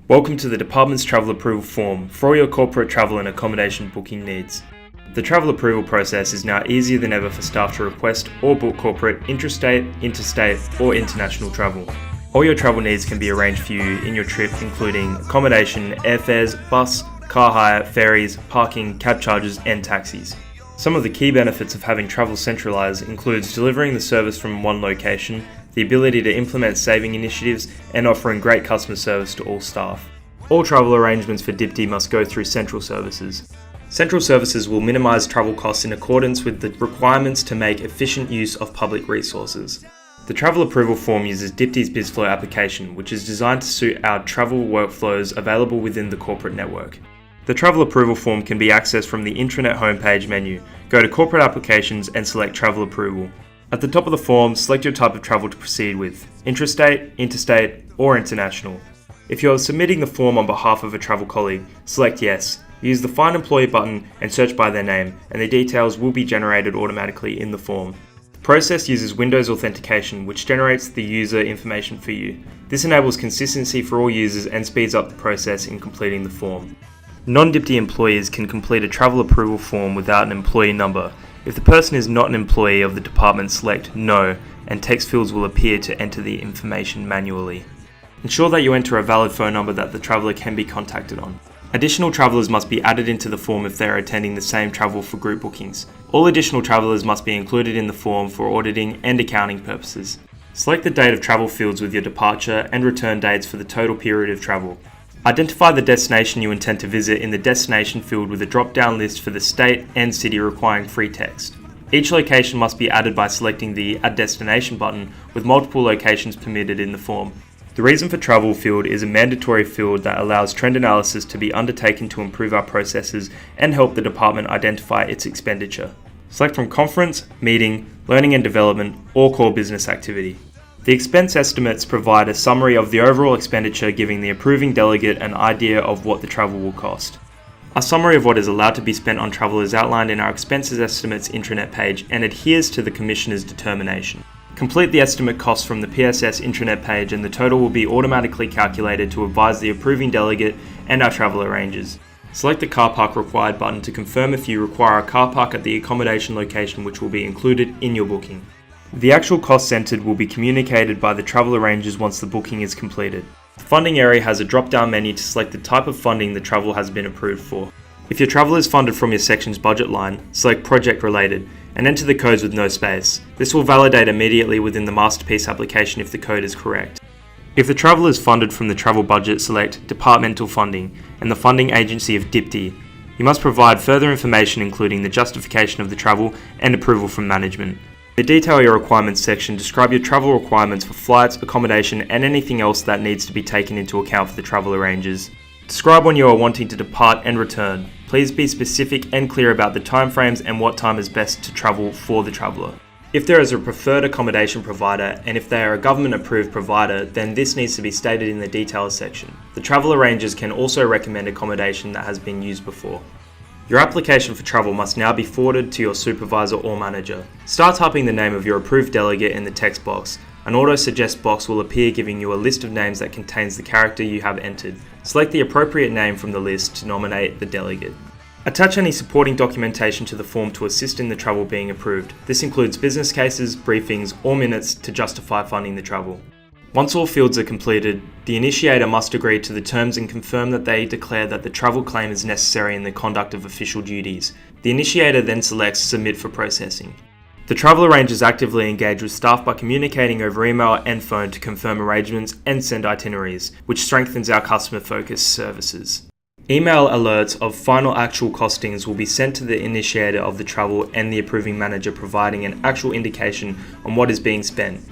Welcome to the Department's Travel Approval Form for all your corporate travel and accommodation booking needs. The travel approval process is now easier than ever for staff to request or book corporate, intrastate, interstate or international travel. All your travel needs can be arranged for you in your trip, including accommodation, airfares, bus, car hire, ferries, parking, cab charges and taxis. Some of the key benefits of having travel centralised includes delivering the service from one location, the ability to implement saving initiatives, and offering great customer service to all staff. All travel arrangements for DPTI must go through central services. Central services will minimise travel costs in accordance with the requirements to make efficient use of public resources. The travel approval form uses DPTI's BizFlow application, which is designed to suit our travel workflows available within the corporate network. The travel approval form can be accessed from the intranet homepage menu. Go to Corporate Applications and select Travel Approval. At the top of the form, select your type of travel to proceed with: intrastate, interstate, or international. If you are submitting the form on behalf of a travel colleague, select Yes. Use the Find Employee button and search by their name, and the details will be generated automatically in the form. The process uses Windows authentication, which generates the user information for you. This enables consistency for all users and speeds up the process in completing the form. Non-DPTI employees can complete a travel approval form without an employee number. If the person is not an employee of the department, select No, and text fields will appear to enter the information manually. Ensure that you enter a valid phone number that the traveller can be contacted on. Additional travellers must be added into the form if they are attending the same travel for group bookings. All additional travellers must be included in the form for auditing and accounting purposes. Select the date of travel fields with your departure and return dates for the total period of travel. Identify the destination you intend to visit in the destination field with a drop-down list for the state and city requiring free text. Each location must be added by selecting the Add Destination button, with multiple locations permitted in the form. The Reason for Travel field is a mandatory field that allows trend analysis to be undertaken to improve our processes and help the department identify its expenditure. Select from Conference, Meeting, Learning and Development, or Core Business Activity. The expense estimates provide a summary of the overall expenditure, giving the approving delegate an idea of what the travel will cost. A summary of what is allowed to be spent on travel is outlined in our expenses estimates intranet page and adheres to the Commissioner's determination. Complete the estimate costs from the PSS intranet page and the total will be automatically calculated to advise the approving delegate and our travel arrangers. Select the car park required button to confirm if you require a car park at the accommodation location, which will be included in your booking. The actual costs entered will be communicated by the travel arrangers once the booking is completed. The funding area has a drop-down menu to select the type of funding the travel has been approved for. If your travel is funded from your section's budget line, select Project Related and enter the codes with no space. This will validate immediately within the Masterpiece application if the code is correct. If the travel is funded from the travel budget, select Departmental Funding and the funding agency of DPTI. You must provide further information including the justification of the travel and approval from management. In the Detail Your Requirements section, describe your travel requirements for flights, accommodation and anything else that needs to be taken into account for the travel arrangers. Describe when you are wanting to depart and return. Please be specific and clear about the timeframes and what time is best to travel for the traveller. If there is a preferred accommodation provider and if they are a government approved provider, then this needs to be stated in the details section. The travel arrangers can also recommend accommodation that has been used before. Your application for travel must now be forwarded to your supervisor or manager. Start typing the name of your approved delegate in the text box. An auto-suggest box will appear giving you a list of names that contains the character you have entered. Select the appropriate name from the list to nominate the delegate. Attach any supporting documentation to the form to assist in the travel being approved. This includes business cases, briefings, or minutes to justify funding the travel. Once all fields are completed, the initiator must agree to the terms and confirm that they declare that the travel claim is necessary in the conduct of official duties. The initiator then selects Submit for processing. The travel arrangers actively engage with staff by communicating over email and phone to confirm arrangements and send itineraries, which strengthens our customer-focused services. Email alerts of final actual costings will be sent to the initiator of the travel and the approving manager, providing an actual indication on what is being spent.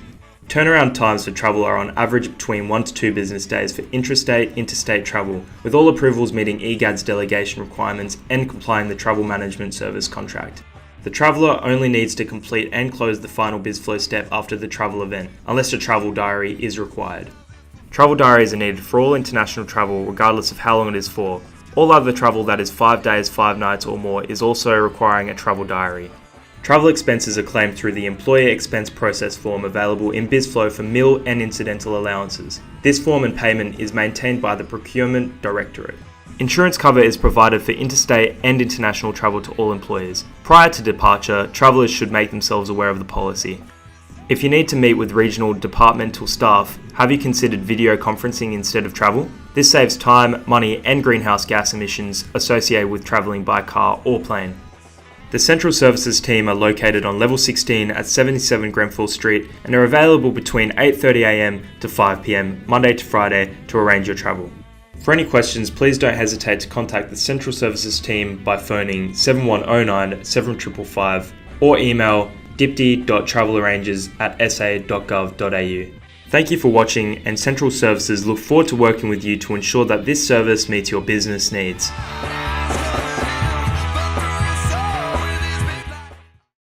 Turnaround times for travel are on average between 1 to 2 business days for intrastate, interstate travel, with all approvals meeting EGAD's delegation requirements and complying the travel management service contract. The traveller only needs to complete and close the final BizFlow step after the travel event, unless a travel diary is required. Travel diaries are needed for all international travel regardless of how long it is for. All other travel that is 5 days, 5 nights or more is also requiring a travel diary. Travel expenses are claimed through the Employer Expense Process form available in BizFlow for meal and incidental allowances. This form and payment is maintained by the Procurement Directorate. Insurance cover is provided for interstate and international travel to all employers. Prior to departure, travellers should make themselves aware of the policy. If you need to meet with regional departmental staff, have you considered video conferencing instead of travel? This saves time, money and greenhouse gas emissions associated with travelling by car or plane. The Central Services team are located on level 16 at 77 Grenfell Street and are available between 8:30am to 5pm, Monday to Friday, to arrange your travel. For any questions, please don't hesitate to contact the Central Services team by phoning 7109 7555 or email dipti.travelarranges@sa.gov.au. Thank you for watching, and Central Services look forward to working with you to ensure that this service meets your business needs.